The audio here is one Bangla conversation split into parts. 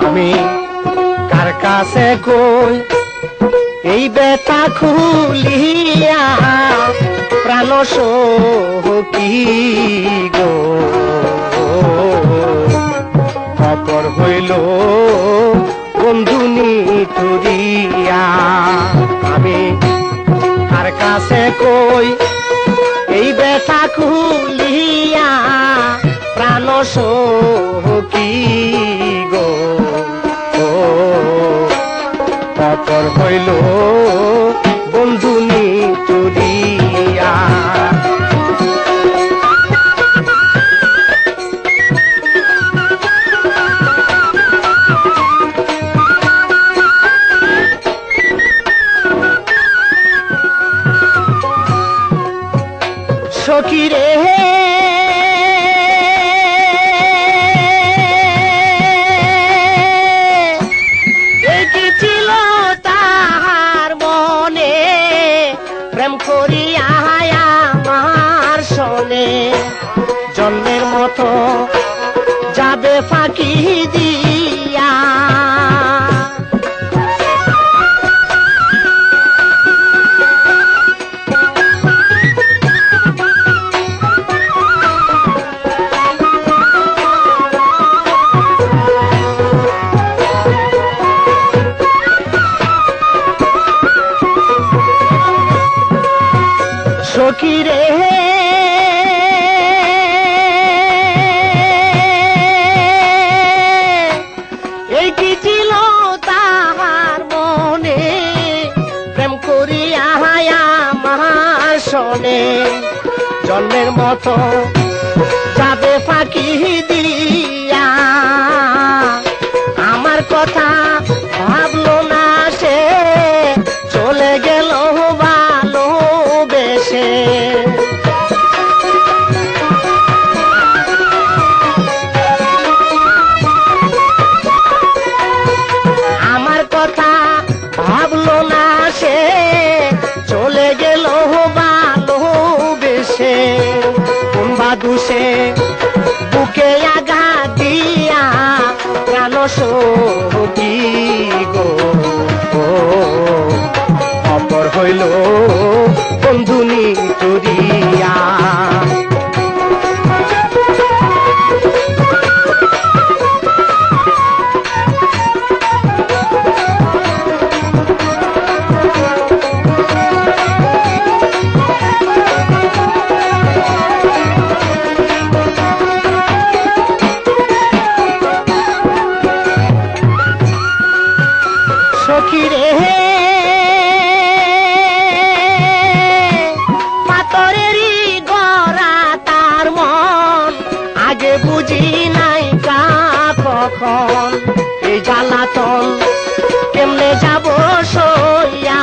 আমি কার কাছে কই এই বেতা খুলিয়া প্রাণ সখী গো খবর হইল বন্ধু নিতুরিয়া। আমি কার কাছে কই এই বেতা খুলিয়া প্রাণ সখী গো খবর হইল বন্ধু নিতুরিয়া। সখী রে কি ছিল তাহার মনে প্রেম করিয়া আমার সনে জন্মের মতো যাবে ফাঁকি দিয়া। সখী রে এই কি ছিল তাহার মনে প্রেম করিয়া আমার সনে জন্মের মতো যাবে ফাঁকি দিয়া। আমার কথা ভাবলো না সে চলে গেল ভালোবেসে। আমার কথা ভাবলো না সে চলে গেল ভালোবেসে। কোন বাদুসে বুকে আঘাত দিয়া প্রাণ সখী গো খবর হইল বন্ধু নিতুরিয়া। সখী রে পাথরেরই গড়া তার মন আগে বুঝি নাই কা কখন এই জ্বালাতন কেমনে যাব সইয়া।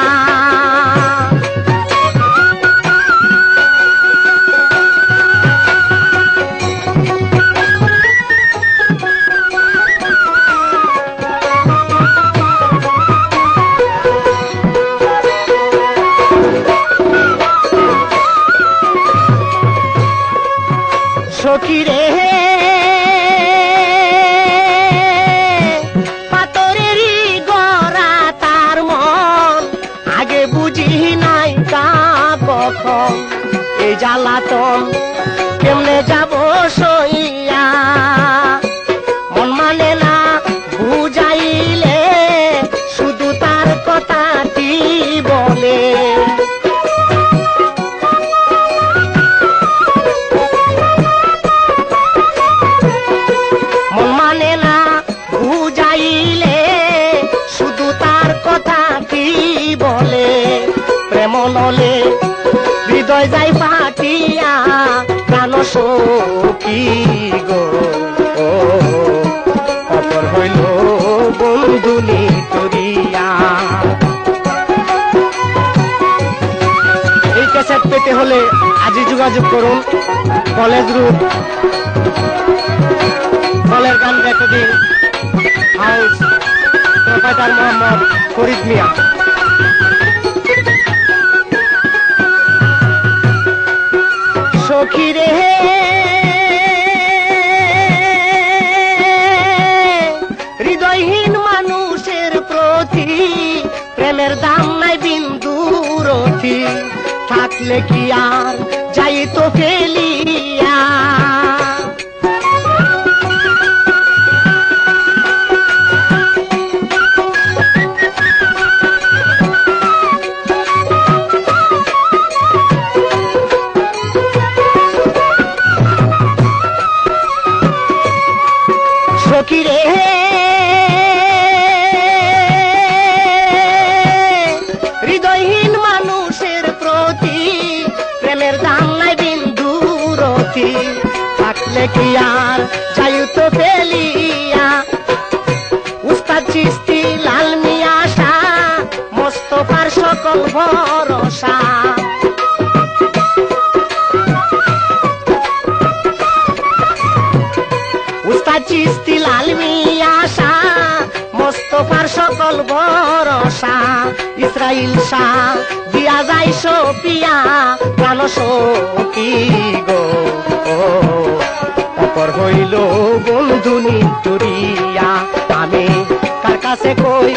সখী রে পাথরেরই গড়া তার মন আগে বুঝি নাই কা কখন এই জ্বালাতন কেমনে যাব সইয়া। মন মানে না বুঝাইলে শুধু তার কথাটি বলে। মন মানে না বুঝাইলে শুধু তার কথাটি বলে। প্রেম নলে হৃদয় যাই ফাটিয়া প্রাণ সখী গো খবর হইল বন্ধু নিতুরিয়া। এই ক্যাসেট পেতে হলে আজই যোগাযোগ করুন। কলেজ রোড দলের গান recording house proprietor Mohammad Farid Mia. সখী রে হৃদয়হীন মানুষের প্রতি প্রেমের দাম নাই বিন্দু রথি, থাকলে কি আর যাইতো ফেলিয়া। সখী রে হৃদয়হীন মানুষের প্রতি প্রেমের দাম নাই বিন্দু রতি, থাকলে কি আর যাইতো ফেলিয়া। উস্তাদ চিশতি লাল মিয়া শাহ মোস্তফার সকল ভরসা। উস্তাদ চিশতি লাল মিয়া শাহ মোস্তফার সকল ভরসা। ইসরাইল শাহ দিয়া যায় সপিয়া প্রাণ সখী গো, অপর হইল বন্ধু নিতুরিয়া। আমি কার কাছে কই